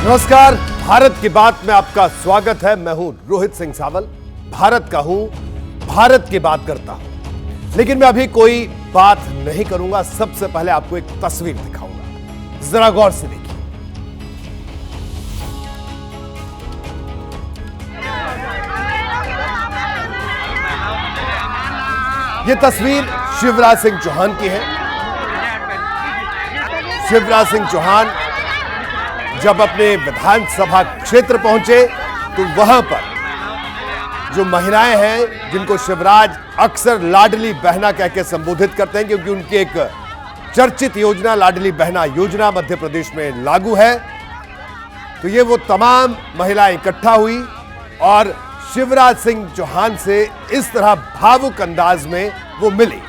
नमस्कार, भारत की बात में आपका स्वागत है। मैं हूं रोहित सिंह सावल, भारत का हूं, भारत की बात करता हूं। लेकिन मैं अभी कोई बात नहीं करूंगा। सबसे पहले आपको एक तस्वीर दिखाऊंगा, जरा गौर से देखिए। यह तस्वीर शिवराज सिंह चौहान की है। शिवराज सिंह चौहान जब अपने विधानसभा क्षेत्र पहुंचे तो वहां पर जो महिलाएं हैं, जिनको शिवराज अक्सर लाडली बहना कह के संबोधित करते हैं, क्योंकि उनकी एक चर्चित योजना लाडली बहना योजना मध्य प्रदेश में लागू है, तो ये वो तमाम महिलाएं इकट्ठा हुई और शिवराज सिंह चौहान से इस तरह भावुक अंदाज में वो मिली।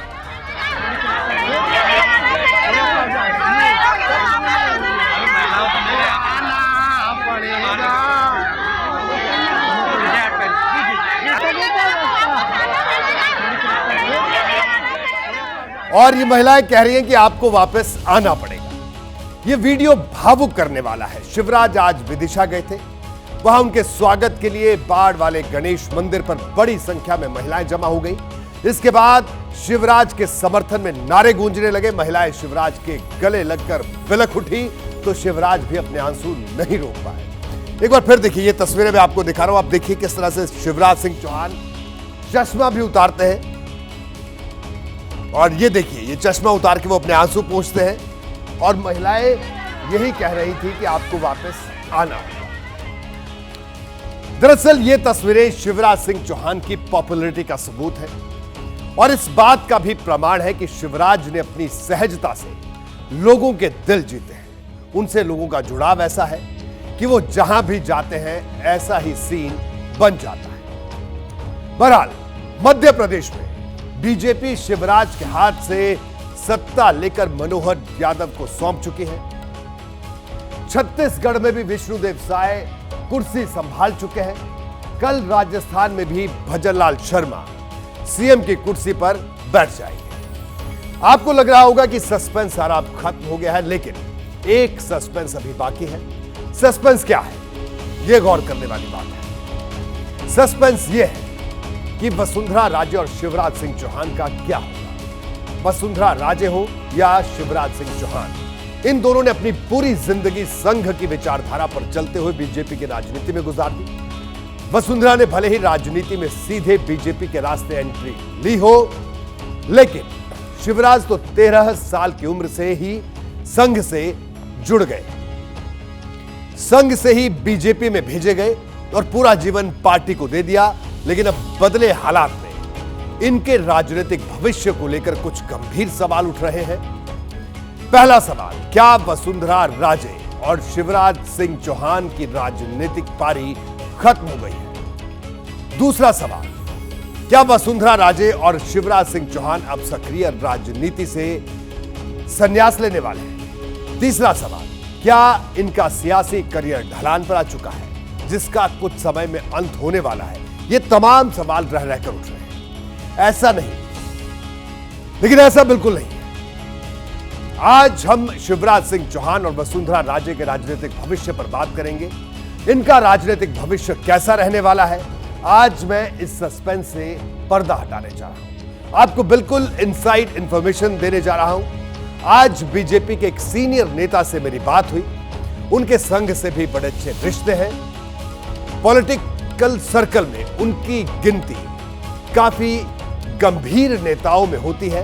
और ये महिलाएं कह रही हैं कि आपको वापस आना पड़ेगा। ये वीडियो भावुक करने वाला है। शिवराज आज विदिशा गए थे, वहां उनके स्वागत के लिए बाढ़ वाले गणेश मंदिर पर बड़ी संख्या में महिलाएं जमा हो गई। इसके बाद शिवराज के समर्थन में नारे गूंजने लगे। महिलाएं शिवराज के गले लगकर बिलख उठी तो शिवराज भी अपने आंसू नहीं रोक पाए। एक बार फिर देखिए, ये तस्वीरें मैं आपको दिखा रहा हूं। आप देखिए किस तरह से शिवराज सिंह चौहान चश्मा भी उतारते हैं, और ये देखिए, ये चश्मा उतार के वो अपने आंसू पोंछते हैं और महिलाएं यही कह रही थी कि आपको वापस आना होगा। दरअसल ये तस्वीरें शिवराज सिंह चौहान की पॉपुलैरिटी का सबूत है और इस बात का भी प्रमाण है कि शिवराज ने अपनी सहजता से लोगों के दिल जीते हैं। उनसे लोगों का जुड़ाव ऐसा है कि वो जहां भी जाते हैं ऐसा ही सीन बन जाता है। बहरहाल मध्य प्रदेश में बीजेपी शिवराज के हाथ से सत्ता लेकर मनोहर यादव को सौंप चुकी है। छत्तीसगढ़ में भी विष्णुदेव साय कुर्सी संभाल चुके हैं। कल राजस्थान में भी भजनलाल शर्मा सीएम की कुर्सी पर बैठ जाएंगे। आपको लग रहा होगा कि सस्पेंस सारा खत्म हो गया है, लेकिन एक सस्पेंस अभी बाकी है। सस्पेंस क्या है, यह गौर करने वाली बात है। सस्पेंस यह है कि वसुंधरा राजे और शिवराज सिंह चौहान का क्या होगा। वसुंधरा राजे हो या शिवराज सिंह चौहान, इन दोनों ने अपनी पूरी जिंदगी संघ की विचारधारा पर चलते हुए बीजेपी की राजनीति में गुजार दी। वसुंधरा ने भले ही राजनीति में सीधे बीजेपी के रास्ते एंट्री ली हो, लेकिन शिवराज तो 13 साल की उम्र से ही संघ से जुड़ गए, संघ से ही बीजेपी में भेजे गए और पूरा जीवन पार्टी को दे दिया। लेकिन अब बदले हालात में इनके राजनीतिक भविष्य को लेकर कुछ गंभीर सवाल उठ रहे हैं। पहला सवाल, क्या वसुंधरा राजे और शिवराज सिंह चौहान की राजनीतिक पारी खत्म हो गई है? दूसरा सवाल, क्या वसुंधरा राजे और शिवराज सिंह चौहान अब सक्रिय राजनीति से संन्यास लेने वाले हैं? तीसरा सवाल, क्या इनका सियासी करियर ढलान पर आ चुका है, जिसका कुछ समय में अंत होने वाला है? ये तमाम सवाल रह रहकर उठ रहे हैं। ऐसा नहीं, लेकिन ऐसा बिल्कुल नहीं है। आज हम शिवराज सिंह चौहान और वसुंधरा राजे के राजनीतिक भविष्य पर बात करेंगे। इनका राजनीतिक भविष्य कैसा रहने वाला है, आज मैं इस सस्पेंस से पर्दा हटाने जा रहा हूं। आपको बिल्कुल इनसाइड इंफॉर्मेशन देने जा रहा हूं। आज बीजेपी के एक सीनियर नेता से मेरी बात हुई। उनके संघ से भी बड़े अच्छे रिश्ते हैं। पॉलिटिकल सर्कल में उनकी गिनती काफी गंभीर नेताओं में होती है।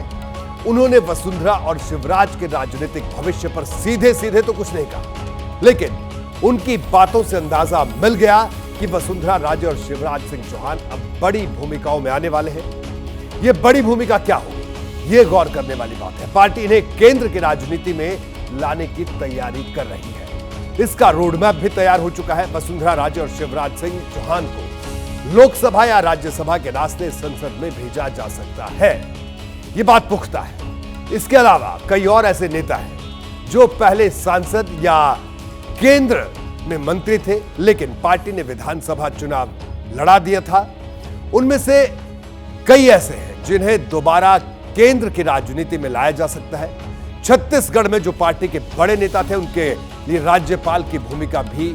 उन्होंने वसुंधरा और शिवराज के राजनीतिक भविष्य पर सीधे सीधे तो कुछ नहीं कहा, लेकिन उनकी बातों से अंदाजा मिल गया कि वसुंधरा राजे और शिवराज सिंह चौहान अब बड़ी भूमिकाओं में आने वाले हैं। यह बड़ी भूमिका क्या होगी, यह गौर करने वाली बात है। पार्टी इन्हें केंद्र की राजनीति में लाने की तैयारी कर रही है। इसका रोडमैप भी तैयार हो चुका है। वसुंधरा राजे और शिवराज सिंह चौहान को लोकसभा या राज्यसभा के रास्ते संसद में भेजा जा सकता है, यह बात पुख्ता है। इसके अलावा कई और ऐसे नेता हैं जो पहले सांसद या केंद्र में मंत्री थे, लेकिन पार्टी ने विधानसभा चुनाव लड़ा दिया था। उनमें से कई ऐसे हैं जिन्हें दोबारा केंद्र की राजनीति में लाया जा सकता है। छत्तीसगढ़ में जो पार्टी के बड़े नेता थे, उनके लिए राज्यपाल की भूमिका भी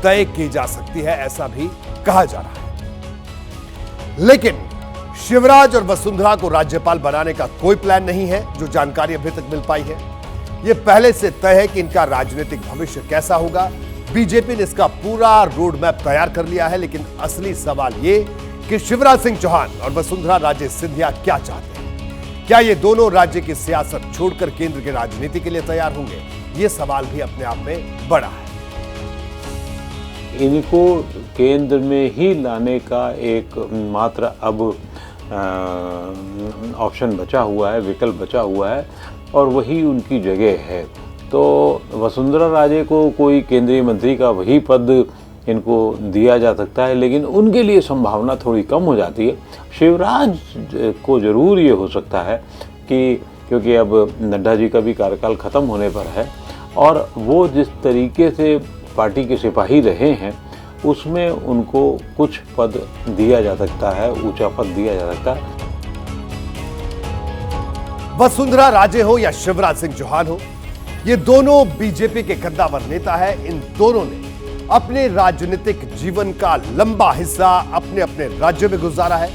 तय की जा सकती है, ऐसा भी कहा जा रहा है। लेकिन शिवराज और वसुंधरा को राज्यपाल बनाने का कोई प्लान नहीं है, जो जानकारी अभी तक मिल पाई है। यह पहले से तय है कि इनका राजनीतिक भविष्य कैसा होगा। बीजेपी ने इसका पूरा रोड मैप तैयार कर लिया है, लेकिन असली सवाल यह कि शिवराज सिंह चौहान और वसुंधरा राजे सिंधिया क्या चाहते हैं। क्या ये दोनों राज्य की सियासत छोड़कर केंद्र की राजनीति के लिए तैयार होंगे? ये सवाल भी अपने आप में बड़ा है। इनको केंद्र में ही लाने का एक मात्र अब ऑप्शन बचा हुआ है, विकल्प बचा हुआ है, और वही उनकी जगह है। तो वसुंधरा राजे को कोई केंद्रीय मंत्री का वही पद इनको दिया जा सकता है, लेकिन उनके लिए संभावना थोड़ी कम हो जाती है। शिवराज को जरूर ये हो सकता है कि क्योंकि अब नड्डा जी का भी कार्यकाल ख़त्म होने पर है, और वो जिस तरीके से पार्टी के सिपाही रहे हैं उसमें उनको कुछ पद दिया जा सकता है, ऊंचा पद दिया जा सकता है। वसुंधरा राजे हो या शिवराज सिंह चौहान हो, ये दोनों बीजेपी के कद्दावर नेता है। इन दोनों ने अपने राजनीतिक जीवन का लंबा हिस्सा अपने अपने राज्यों में गुजारा है।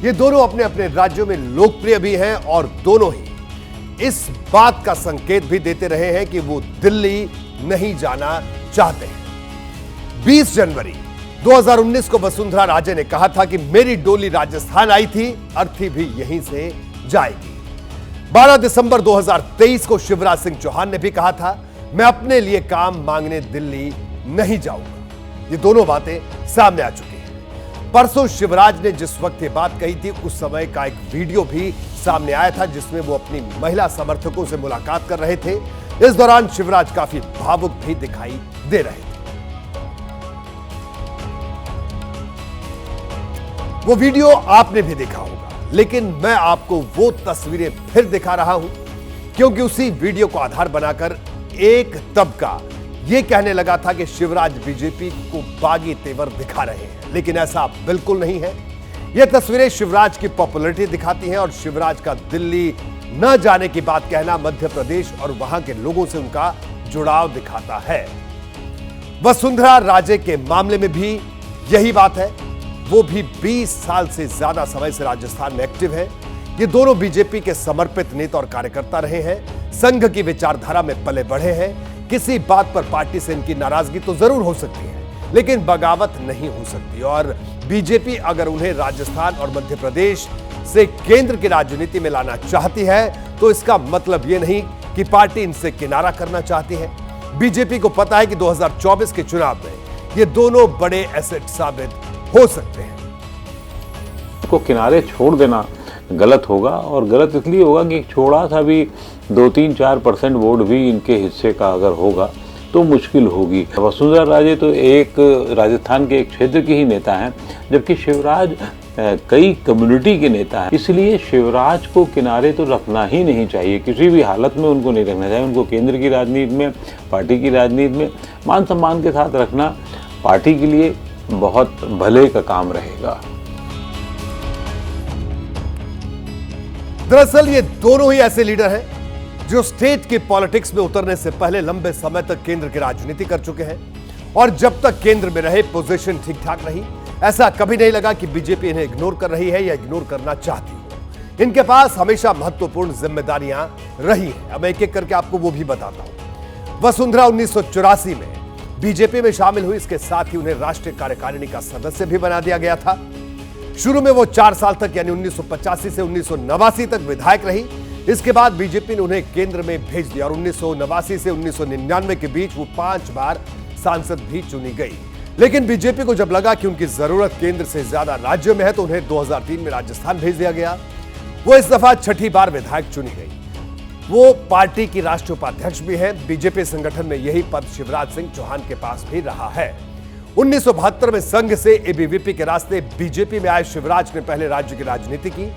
ये दोनों अपने अपने राज्यों में लोकप्रिय भी हैं, और दोनों ही इस बात का संकेत भी देते रहे हैं कि वो दिल्ली नहीं जाना चाहते हैं। 20 जनवरी 2019 को वसुंधरा राजे ने कहा था कि मेरी डोली राजस्थान आई थी, अर्थी भी यहीं से जाएगी। 12 दिसंबर 2023 को शिवराज सिंह चौहान ने भी कहा था, मैं अपने लिए काम मांगने दिल्ली नहीं जाऊंगा। ये दोनों बातें सामने आ चुकी हैं। परसों शिवराज ने जिस वक्त ये बात कही थी, उस समय का एक वीडियो भी सामने आया था, जिसमें वो अपनी महिला समर्थकों से मुलाकात कर रहे थे। इस दौरान शिवराज काफी भावुक भी दिखाई दे रहे थे। वो वीडियो आपने भी देखा होगा, लेकिन मैं आपको वो तस्वीरें फिर दिखा रहा हूं, क्योंकि उसी वीडियो को आधार बनाकर एक तबका ये कहने लगा था कि शिवराज बीजेपी को बागी तेवर दिखा रहे हैं, लेकिन ऐसा बिल्कुल नहीं है। ये तस्वीरें शिवराज की पॉपुलैरिटी दिखाती हैं, और शिवराज का दिल्ली न जाने की बात कहना मध्य प्रदेश और वहां के लोगों से उनका जुड़ाव दिखाता है। वसुंधरा राजे के मामले में भी यही बात है। वो भी 20 साल से ज्यादा समय से राजस्थान में एक्टिव है। ये दोनों बीजेपी के समर्पित नेता और कार्यकर्ता रहे हैं, संघ की विचारधारा में पले बढ़े हैं। किसी बात पर पार्टी से इनकी नाराजगी तो जरूर हो सकती है, लेकिन बगावत नहीं हो सकती। और बीजेपी अगर उन्हें राजस्थान और मध्य प्रदेश से केंद्र की राजनीति में लाना चाहती है, तो इसका मतलब यह नहीं कि पार्टी इनसे किनारा करना चाहती है। बीजेपी को पता है कि 2024 के चुनाव में ये दोनों बड़े एसेट साबित हो सकते हैं। को किनारे छोड़ देना गलत होगा, और गलत इसलिए होगा कि छोड़ा सा भी 2-3-4% वोट भी इनके हिस्से का अगर होगा तो मुश्किल होगी। वसुंधरा राजे तो एक राजस्थान के एक क्षेत्र के ही नेता हैं, जबकि शिवराज कई कम्युनिटी के नेता हैं। इसलिए शिवराज को किनारे तो रखना ही नहीं चाहिए, किसी भी हालत में उनको नहीं रखना चाहिए। उनको केंद्र की राजनीति में, पार्टी की राजनीति में मान सम्मान के साथ रखना पार्टी के लिए बहुत भले का काम रहेगा। दरअसल ये दोनों ही ऐसे लीडर हैं जो स्टेट की पॉलिटिक्स में उतरने से पहले लंबे समय तक केंद्र की राजनीति कर चुके हैं, और जब तक केंद्र में रहे पोजीशन ठीक ठाक रही। ऐसा कभी नहीं लगा कि बीजेपी इन्हें इग्नोर कर रही है या इग्नोर करना चाहती हो। इनके पास हमेशा महत्वपूर्ण जिम्मेदारियां रही हैं। अब एक एक करके आपको वो भी बताता हूं। वसुंधरा 1984 में बीजेपी में शामिल हुई, इसके साथ ही उन्हें राष्ट्रीय कार्यकारिणी का सदस्य भी बना दिया गया था। शुरू में वो 4 साल तक यानी 1985 से 1989 तक विधायक रही। इसके बाद बीजेपी ने उन्हें केंद्र में भेज दिया, और 1989 से 1999 के बीच वो 5 बार सांसद भी चुनी गई। लेकिन बीजेपी को जब लगा कि उनकी जरूरत केंद्र से ज्यादा राज्यों में है, तो उन्हें 2003 में राजस्थान भेज दिया गया। वो इस दफा 6ठी बार विधायक चुनी गई। वो पार्टी की राष्ट्रीय उपाध्यक्ष भी है। बीजेपी संगठन में यही पद शिवराज सिंह चौहान के पास भी रहा है। 1972 में संघ से एबीवीपी के रास्ते बीजेपी में आए शिवराज ने पहले राज्य की राजनीति की।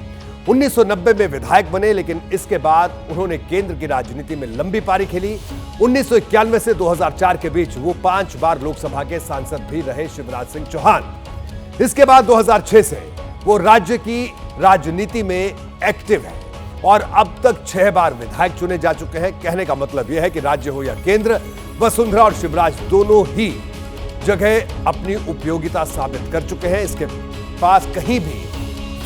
1990 में विधायक बने, लेकिन इसके बाद उन्होंने केंद्र की राजनीति में लंबी पारी खेली। 1991 से 2004 के बीच वो 5 बार लोकसभा के सांसद भी रहे शिवराज सिंह चौहान। इसके बाद 2006 से वो राज्य की राजनीति में एक्टिव है, और अब तक 6 बार विधायक चुने जा चुके हैं। कहने का मतलब यह है कि राज्य हो या केंद्र, वसुंधरा और शिवराज दोनों ही जगह अपनी उपयोगिता साबित कर चुके हैं। इसके पास कहीं भी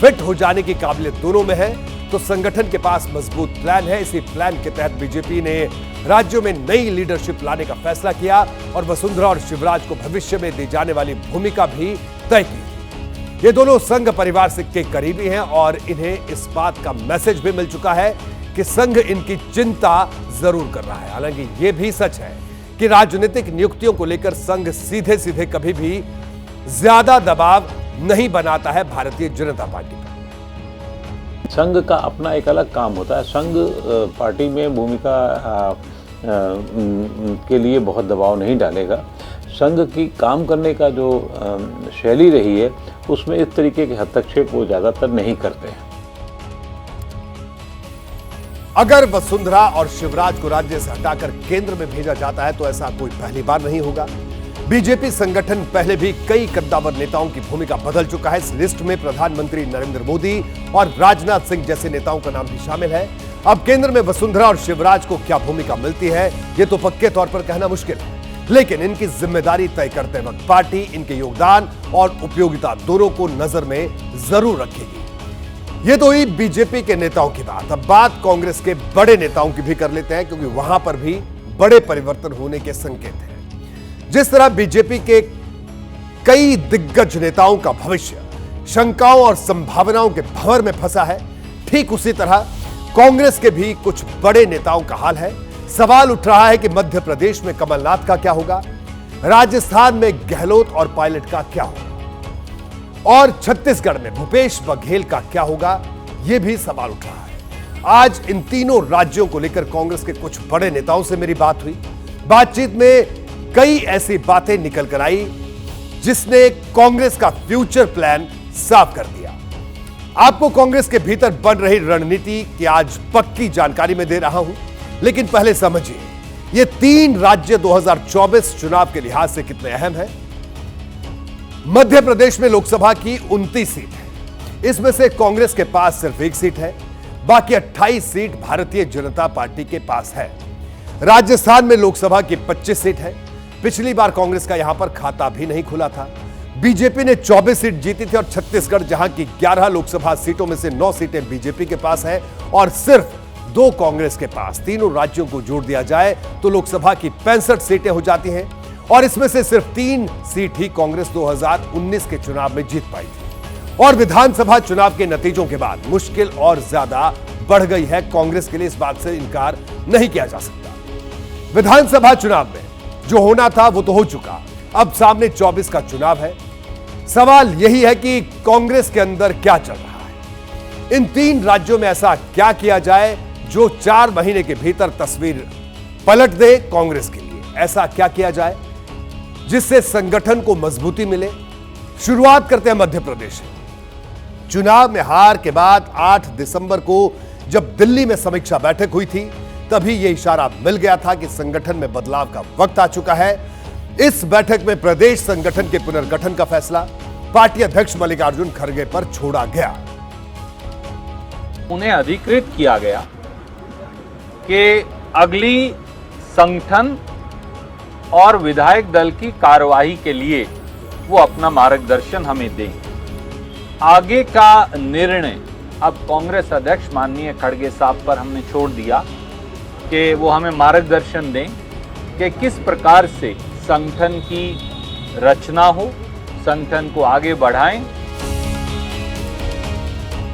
फिट हो जाने की काबिलियत दोनों में है, तो संगठन के पास मजबूत प्लान है। इसी प्लान के तहत बीजेपी ने राज्यों में नई लीडरशिप लाने का फैसला किया और वसुंधरा और शिवराज को भविष्य में दी जाने वाली भूमिका भी तय की। ये दोनों संघ परिवार से के करीबी हैं और इन्हें इस बात का मैसेज भी मिल चुका है कि संघ इनकी चिंता जरूर कर रहा है। हालांकि यह भी सच है कि राजनीतिक नियुक्तियों को लेकर संघ सीधे सीधे कभी भी ज्यादा दबाव नहीं बनाता है भारतीय जनता पार्टी पर। संघ का अपना एक अलग काम होता है। संघ पार्टी में भूमिका के लिए बहुत दबाव नहीं डालेगा। संघ की काम करने का जो शैली रही है उसमें इस तरीके के हस्तक्षेप वो ज्यादातर नहीं करते हैं। अगर वसुंधरा और शिवराज को राज्य से हटाकर केंद्र में भेजा जाता है तो ऐसा कोई पहली बार नहीं होगा। बीजेपी संगठन पहले भी कई कद्दावर नेताओं की भूमिका बदल चुका है। इस लिस्ट में प्रधानमंत्री नरेंद्र मोदी और राजनाथ सिंह जैसे नेताओं का नाम भी शामिल है। अब केंद्र में वसुंधरा और शिवराज को क्या भूमिका मिलती है ये तो पक्के तौर पर कहना मुश्किल है, लेकिन इनकी जिम्मेदारी तय करते वक्त पार्टी इनके योगदान और उपयोगिता दोनों को नजर में जरूर रखेगी। ये तो ही बीजेपी के नेताओं की बात। अब बात कांग्रेस के बड़े नेताओं की भी कर लेते हैं, क्योंकि वहां पर भी बड़े परिवर्तन होने के संकेत हैं। जिस तरह बीजेपी के कई दिग्गज नेताओं का भविष्य शंकाओं और संभावनाओं के भंवर में फंसा है, ठीक उसी तरह कांग्रेस के भी कुछ बड़े नेताओं का हाल है। सवाल उठ रहा है कि मध्य प्रदेश में कमलनाथ का क्या होगा, राजस्थान में गहलोत और पायलट का क्या होगा, और छत्तीसगढ़ में भूपेश बघेल का क्या होगा, यह भी सवाल उठ रहा है। आज इन तीनों राज्यों को लेकर कांग्रेस के कुछ बड़े नेताओं से मेरी बात हुई। बातचीत में कई ऐसी बातें निकल कर आई जिसने कांग्रेस का फ्यूचर प्लान साफ कर दिया। आपको कांग्रेस के भीतर बन रही रणनीति की आज पक्की जानकारी में दे रहा हूं, लेकिन पहले समझिए ये तीन राज्य 2024 चुनाव के लिहाज से कितने अहम हैं। मध्य प्रदेश में लोकसभा की 29 सीट है, इसमें से कांग्रेस के पास सिर्फ एक सीट है, बाकी 28 सीट भारतीय जनता पार्टी के पास है। राजस्थान में लोकसभा की 25 सीट है, पिछली बार कांग्रेस का यहां पर खाता भी नहीं खुला था। बीजेपी ने 24 सीट जीती थी और छत्तीसगढ़ जहां की 11 लोकसभा सीटों में से 9 सीटें बीजेपी के पास है और सिर्फ 2 कांग्रेस के पास। तीनों राज्यों को जोड़ दिया जाए तो लोकसभा की 65 सीटें हो जाती हैं और इसमें से सिर्फ 3 सीट ही कांग्रेस 2019 के चुनाव में जीत पाई थी। और विधानसभा चुनाव के नतीजों के बाद मुश्किल और ज्यादा बढ़ गई है कांग्रेस के लिए, इस बात से इनकार नहीं किया जा सकता। विधानसभा चुनाव में जो होना था वो तो हो चुका, अब सामने 24 का चुनाव है। सवाल यही है कि कांग्रेस के अंदर क्या चल रहा है। इन तीन राज्यों में ऐसा क्या किया जाए जो 4 महीने के भीतर तस्वीर पलट दे कांग्रेस के लिए। ऐसा क्या किया जाए जिससे संगठन को मजबूती मिले। शुरुआत करते हैं मध्य प्रदेश से। चुनाव में हार के बाद 8 दिसंबर को जब दिल्ली में समीक्षा बैठक हुई थी, तभी यह इशारा मिल गया था कि संगठन में बदलाव का वक्त आ चुका है। इस बैठक में प्रदेश संगठन के पुनर्गठन का फैसला पार्टी अध्यक्ष मल्लिकार्जुन खड़गे पर छोड़ा गया। उन्हें अधिकृत किया गया कि अगली संगठन और विधायक दल की कार्यवाही के लिए वो अपना मार्गदर्शन हमें दें। आगे का निर्णय अब कांग्रेस अध्यक्ष माननीय खड़गे साहब पर हमने छोड़ दिया कि वो हमें मार्गदर्शन दें कि किस प्रकार से संगठन की रचना हो, संगठन को आगे बढ़ाएं।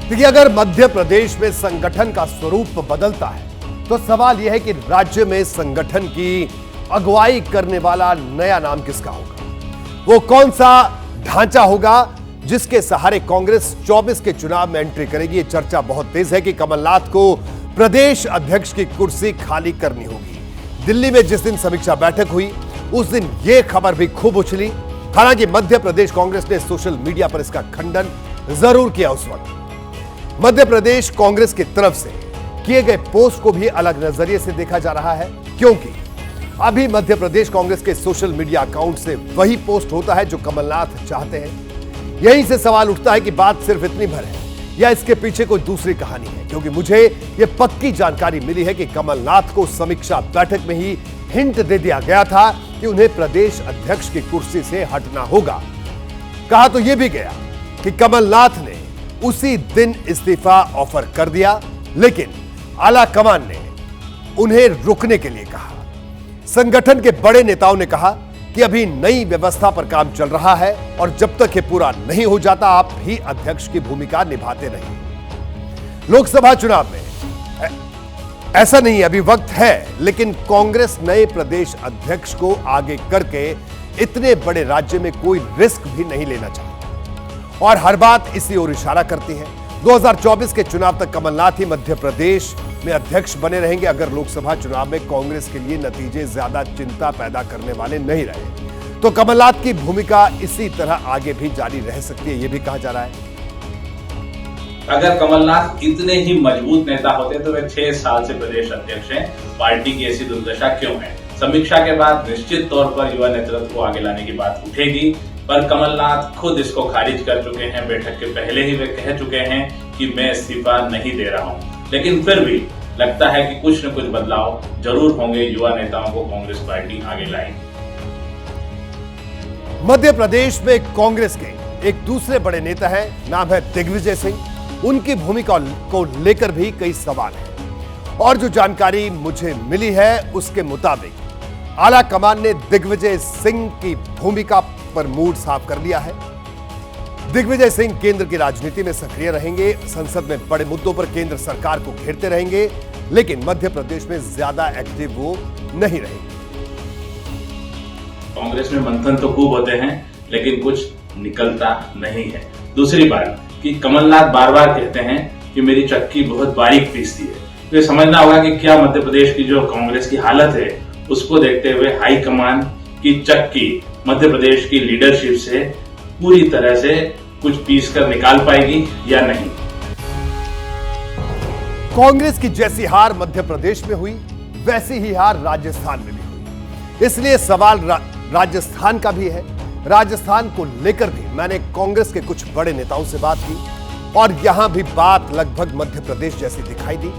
देखिए, अगर मध्य प्रदेश में संगठन का स्वरूप बदलता है तो सवाल यह है कि राज्य में संगठन की अगुवाई करने वाला नया नाम किसका होगा। वो कौन सा ढांचा होगा जिसके सहारे कांग्रेस 24 के चुनाव में एंट्री करेगी। ये चर्चा बहुत तेज है कि कमलनाथ को प्रदेश अध्यक्ष की कुर्सी खाली करनी होगी। दिल्ली में जिस दिन समीक्षा बैठक हुई उस दिन यह खबर भी खूब उछली। हालांकि मध्य प्रदेश कांग्रेस ने सोशल मीडिया पर इसका खंडन जरूर किया। उस वक्त मध्य प्रदेश कांग्रेस की तरफ से किए गए पोस्ट को भी अलग नजरिए से देखा जा रहा है, क्योंकि अभी मध्य प्रदेश कांग्रेस के सोशल मीडिया अकाउंट से वही पोस्ट होता है जो कमलनाथ चाहते हैं। यहीं से सवाल उठता है कि बात सिर्फ इतनी भर है या इसके पीछे कोई दूसरी कहानी है, क्योंकि मुझे यह पक्की जानकारी मिली है कि कमलनाथ को समीक्षा बैठक में ही हिंट दे दिया गया था कि उन्हें प्रदेश अध्यक्ष की कुर्सी से हटना होगा। कहा तो यह भी गया कि कमलनाथ ने उसी दिन इस्तीफा ऑफर कर दिया, लेकिन आला कमान ने उन्हें रुकने के लिए कहा। संगठन के बड़े नेताओं ने कहा कि अभी नई व्यवस्था पर काम चल रहा है और जब तक ये पूरा नहीं हो जाता आप ही अध्यक्ष की भूमिका निभाते रहिए। लोकसभा चुनाव में ऐसा नहीं, अभी वक्त है, लेकिन कांग्रेस नए प्रदेश अध्यक्ष को आगे करके इतने बड़े राज्य में कोई रिस्क भी नहीं लेना चाहती और हर बात इसी ओर इशारा करती है। 2024 के चुनाव तक कमलनाथ ही मध्य प्रदेश में अध्यक्ष बने रहेंगे अगर लोकसभा चुनाव में कांग्रेस के लिए नतीजे ज्यादा चिंता पैदा करने वाले नहीं रहे तो कमलनाथ की भूमिका इसी तरह आगे भी जारी रह सकती है, यह भी कहा जा रहा है। अगर कमलनाथ इतने ही मजबूत नेता होते तो वे 6 साल से प्रदेश अध्यक्ष हैं। पार्टी की ऐसी दुर्दशा क्यों है? समीक्षा के बाद निश्चित तौर पर युवा नेतृत्व को आगे लाने की बात उठेगी, पर कमलनाथ खुद इसको खारिज कर चुके हैं। बैठक के पहले ही वे कह चुके हैं कि मैं इस्तीफा नहीं दे रहा हूं, लेकिन फिर भी लगता है कि कुछ न कुछ बदलाव जरूर होंगे। युवा नेताओं को कांग्रेस पार्टी आगे लाएगी। मध्य प्रदेश में कांग्रेस के एक दूसरे बड़े नेता हैं, नाम है दिग्विजय सिंह। उनकी भूमिका को लेकर भी कई सवाल हैं और जो जानकारी मुझे मिली है उसके मुताबिक आला कमान ने दिग्विजय सिंह की भूमिका पर मूड साफ कर लिया है। दिग्विजय सिंह केंद्र की राजनीति में सक्रिय रहेंगे, संसद में बड़े मुद्दों पर केंद्र सरकार को घेरते रहेंगे, लेकिन मध्य प्रदेश में ज्यादा एक्टिव वो नहीं रहेंगे। कांग्रेस में मंथन तो खूब होते हैं, लेकिन कुछ निकलता नहीं है। दूसरी बात कि कमलनाथ बार बार कहते हैं कि मेरी चक्की बहुत बारीक पीसती है, तो ये समझना होगा कि क्या मध्य प्रदेश की जो कांग्रेस की हालत है उसको देखते हुए हाईकमान की चक्की मध्य प्रदेश की लीडरशिप से पूरी तरह से कुछ पीस कर निकाल पाएगी या नहीं। कांग्रेस की जैसी हार मध्य प्रदेश में हुई वैसी ही हार राजस्थान में भी हुई, इसलिए सवाल राजस्थान का भी है। राजस्थान को लेकर भी मैंने कांग्रेस के कुछ बड़े नेताओं से बात की और यहां भी बात लगभग मध्य प्रदेश जैसी दिखाई दी।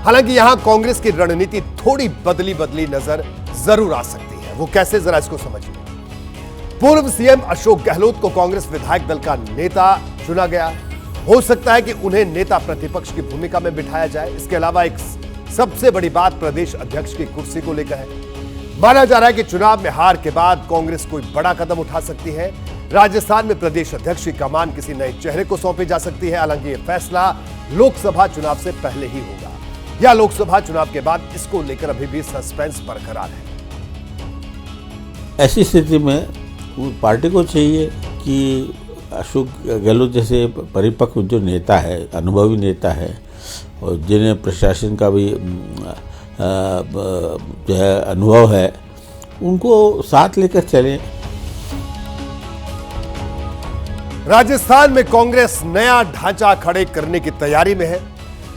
हालांकि यहां कांग्रेस की रणनीति थोड़ी बदली नजर जरूर आ सकती है। वो कैसे, जरा इसको समझिए। पूर्व सीएम अशोक गहलोत को कांग्रेस विधायक दल का नेता चुना गया। हो सकता है कि उन्हें नेता प्रतिपक्ष की भूमिका में बिठाया जाए। इसके अलावा एक सबसे बड़ी बात प्रदेश अध्यक्ष की कुर्सी को लेकर है। माना जा रहा है कि चुनाव में हार के बाद कांग्रेस कोई बड़ा कदम उठा सकती है। राजस्थान में प्रदेश अध्यक्ष की कमान किसी नए चेहरे को सौंपी जा सकती है। हालांकि यह फैसला लोकसभा चुनाव से पहले ही होगा या लोकसभा चुनाव के बाद, इसको लेकर अभी भी सस्पेंस बरकरार है। ऐसी स्थिति में पार्टी को चाहिए कि अशोक गहलोत जैसे परिपक्व जो नेता है, अनुभवी नेता है और जिन्हें प्रशासन का भी जो है अनुभव है, उनको साथ लेकर चलें। राजस्थान में कांग्रेस नया ढांचा खड़े करने की तैयारी में है।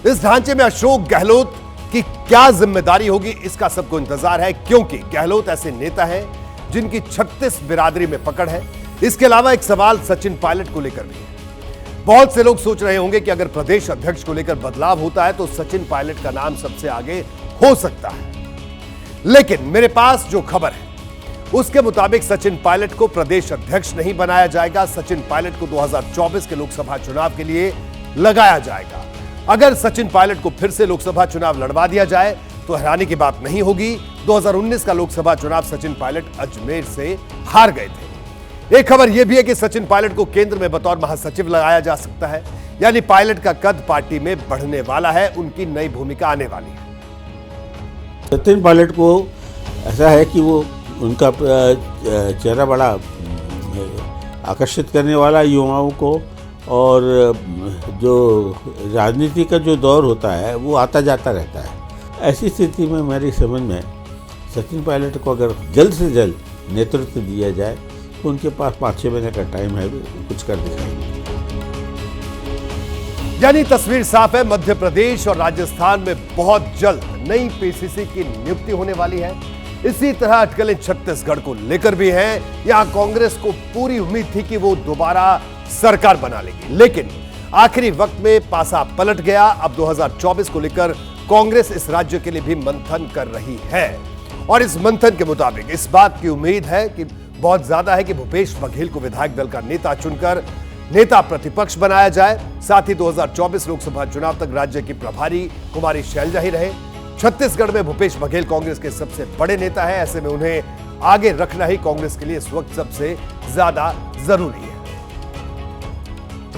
इस ढांचे में अशोक गहलोत की क्या जिम्मेदारी होगी, इसका सबको इंतजार है, क्योंकि गहलोत ऐसे नेता हैं जिनकी 36 बिरादरी में पकड़ है। इसके अलावा एक सवाल सचिन पायलट को लेकर भी है। बहुत से लोग सोच रहे होंगे कि अगर प्रदेश अध्यक्ष को लेकर बदलाव होता है तो सचिन पायलट का नाम सबसे आगे हो सकता है, लेकिन मेरे पास जो खबर है उसके मुताबिक सचिन पायलट को प्रदेश अध्यक्ष नहीं बनाया जाएगा। सचिन पायलट को 2024 के लोकसभा चुनाव के लिए लगाया जाएगा। अगर सचिन पायलट को फिर से लोकसभा चुनाव लड़वा दिया जाए तो हैरानी की बात नहीं होगी। 2019 का लोकसभा चुनाव सचिन पायलट अजमेर से हार गए थे। एक खबर यह भी है कि सचिन पायलट को केंद्र में बतौर महासचिव लगाया जा सकता है, यानी पायलट का कद पार्टी में बढ़ने वाला है, उनकी नई भूमिका आने वाली है। सचिन पायलट को ऐसा है कि वो उनका चेहरा बड़ा आकर्षित करने वाला युवाओं को, और जो राजनीति का जो दौर होता है वो आता जाता रहता है। ऐसी स्थिति में मेरी समझ में सचिन पायलट को अगर जल्द से जल्द नेतृत्व दिया जाए तो उनके पास 5-6 महीने का टाइम है, कुछ कर दिखाएंगे। यानी तस्वीर साफ है, मध्य प्रदेश और राजस्थान में बहुत जल्द नई पीसीसी की नियुक्ति होने वाली है। इसी तरह अटकलें छत्तीसगढ़ को लेकर भी हैं। यहां कांग्रेस को पूरी उम्मीद थी कि वो दोबारा सरकार बना लेगी, लेकिन आखिरी वक्त में पासा पलट गया। अब 2024 को लेकर कांग्रेस इस राज्य के लिए भी मंथन कर रही है और इस मंथन के मुताबिक इस बात की उम्मीद है कि बहुत ज्यादा है कि भूपेश बघेल को विधायक दल का नेता चुनकर नेता प्रतिपक्ष बनाया जाए। साथ ही 2024 लोकसभा चुनाव तक राज्य की प्रभारी कुमारी शैलजा ही रहे। छत्तीसगढ़ में भूपेश बघेल कांग्रेस के सबसे बड़े नेता है, ऐसे में उन्हें आगे रखना ही कांग्रेस के लिए इस वक्त सबसे ज्यादा जरूरी है।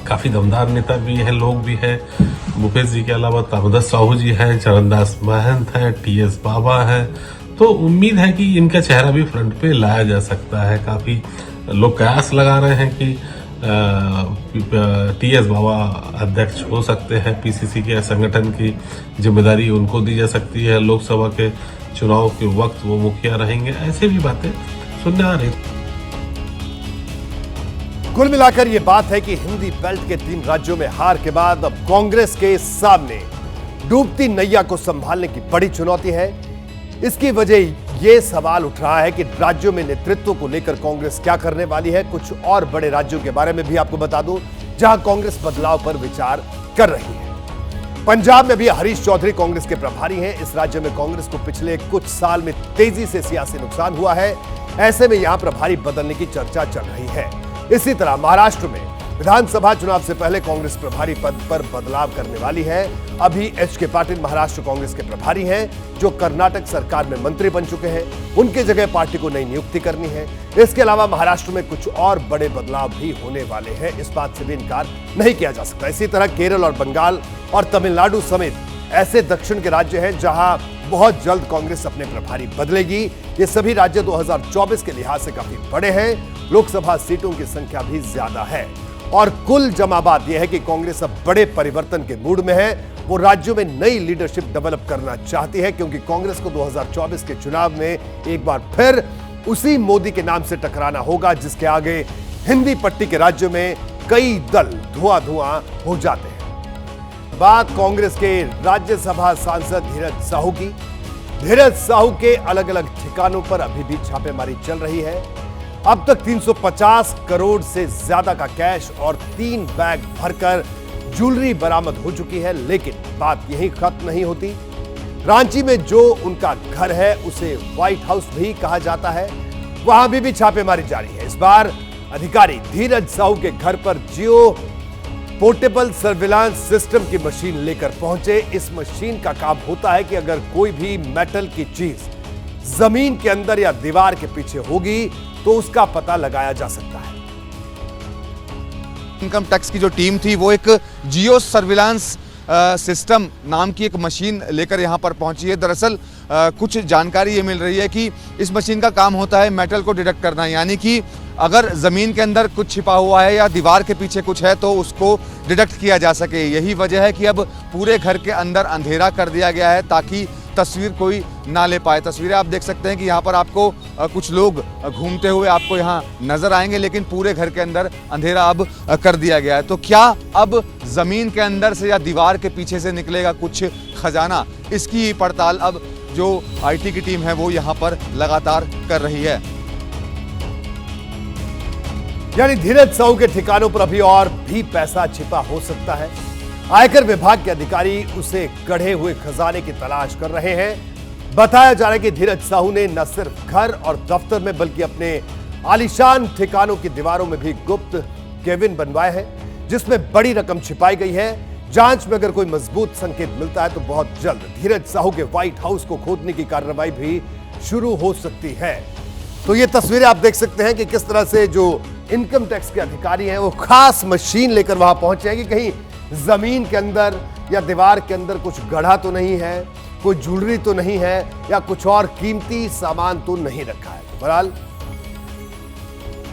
काफी दमदार नेता भी हैं, लोग भी हैं। भूपेश जी के अलावा तारदास साहू जी हैं, चरणदास महंत हैं, टीएस बाबा हैं। तो उम्मीद है कि इनका चेहरा भी फ्रंट पे लाया जा सकता है। काफी लोग कयास लगा रहे हैं कि टीएस बाबा अध्यक्ष हो सकते हैं, पीसीसी के संगठन की जिम्मेदारी उनको दी जा सकती है, लोकसभा के चुनाव के वक्त वो मुखिया रहेंगे। ऐसे भी बातें सुनने आ रही। कुल मिलाकर यह बात है कि हिंदी बेल्ट के 3 राज्यों में हार के बाद अब कांग्रेस के सामने डूबती नैया को संभालने की बड़ी चुनौती है। इसकी वजह यह सवाल उठ रहा है कि राज्यों में नेतृत्व को लेकर कांग्रेस क्या करने वाली है। कुछ और बड़े राज्यों के बारे में भी आपको बता दूं जहां कांग्रेस बदलाव पर विचार कर रही है। पंजाब में भी हरीश चौधरी कांग्रेस के प्रभारी हैं। इस राज्य में कांग्रेस को पिछले कुछ साल में तेजी से सियासी नुकसान हुआ है, ऐसे में यहां प्रभारी बदलने की चर्चा चल रही है। इसी तरह महाराष्ट्र में विधानसभा चुनाव से पहले कांग्रेस प्रभारी पद पर बदलाव करने वाली है। अभी एच.के. पाटिल महाराष्ट्र कांग्रेस के प्रभारी हैं, जो कर्नाटक सरकार में मंत्री बन चुके हैं। उनकी जगह पार्टी को नई नियुक्ति करनी है। इसके अलावा महाराष्ट्र में कुछ और बड़े बदलाव भी होने वाले हैं, इस बात से भी इनकार नहीं किया जा सकता। इसी तरह केरल और बंगाल और तमिलनाडु समेत ऐसे दक्षिण के राज्य हैं जहां बहुत जल्द कांग्रेस अपने प्रभारी बदलेगी। ये सभी राज्य 2024 के लिहाज से काफी बड़े हैं, लोकसभा सीटों की संख्या भी ज्यादा है और कुल जमा बात यह है कि कांग्रेस अब बड़े परिवर्तन के मूड में है। वो राज्यों में नई लीडरशिप डेवलप करना चाहती है, क्योंकि कांग्रेस को 2024 के चुनाव में एक बार फिर उसी मोदी के नाम से टकराना होगा जिसके आगे हिंदी पट्टी के राज्यों में कई दल धुआं हो जाते हैं। बात कांग्रेस के राज्यसभा सांसद धीरज साहू की। धीरज साहू के अलग अलग ठिकानों पर अभी भी छापेमारी चल रही है। अब तक 350 करोड़ से ज्यादा का कैश और 3 बैग भरकर ज्वेलरी बरामद हो चुकी है। लेकिन बात यही खत्म नहीं होती। रांची में जो उनका घर है उसे व्हाइट हाउस भी कहा जाता है, वहां भी छापेमारी जारी है। इस बार अधिकारी धीरज साहू के घर पर जियो पोर्टेबल सर्विलांस सिस्टम की मशीन लेकर पहुंचे। इस मशीन का काम होता है कि अगर कोई भी मेटल की चीज जमीन के अंदर या दीवार के पीछे होगी तो उसका पता लगाया जा सकता है। इनकम टैक्स की जो टीम थी वो एक जियो सर्विलांस सिस्टम नाम की एक मशीन लेकर यहां पर पहुंची है। दरअसल कुछ जानकारी ये मिल रही है कि इस मशीन का काम होता है मेटल को डिटेक्ट करना, यानी कि अगर ज़मीन के अंदर कुछ छिपा हुआ है या दीवार के पीछे कुछ है तो उसको डिटेक्ट किया जा सके। यही वजह है कि अब पूरे घर के अंदर अंधेरा कर दिया गया है ताकि तस्वीर कोई ना ले पाए। तस्वीरें आप देख सकते हैं कि यहाँ पर आपको कुछ लोग घूमते हुए आपको यहाँ नजर आएंगे, लेकिन पूरे घर के अंदर अंधेरा अब कर दिया गया है। तो क्या अब ज़मीन के अंदर से या दीवार के पीछे से निकलेगा कुछ खजाना? इसकी पड़ताल अब जो IT की टीम है वो यहाँ पर लगातार कर रही है। यानी धीरज साहू के ठिकानों पर अभी और भी पैसा छिपा हो सकता है। आयकर विभाग के अधिकारी उसे गढ़े हुए खजाने की तलाश कर रहे हैं। बताया जा रहा है कि धीरज साहू ने न सिर्फ घर और दफ्तर में बल्कि अपने आलीशान ठिकानों की दीवारों में भी गुप्त केबिन बनवाए हैं जिसमें बड़ी रकम छिपाई गई है। जांच में अगर कोई मजबूत संकेत मिलता है तो बहुत जल्द धीरज साहू के व्हाइट हाउस को खोदने की कार्रवाई भी शुरू हो सकती है। तो ये तस्वीरें आप देख सकते हैं कि किस तरह से जो इनकम टैक्स के अधिकारी हैं वो खास मशीन लेकर वहां पहुंचे हैं कि कहीं जमीन के अंदर या दीवार के अंदर कुछ गढ़ा तो नहीं है, कोई ज्वेलरी तो नहीं है या कुछ और कीमती सामान तो नहीं रखा है। बहरहाल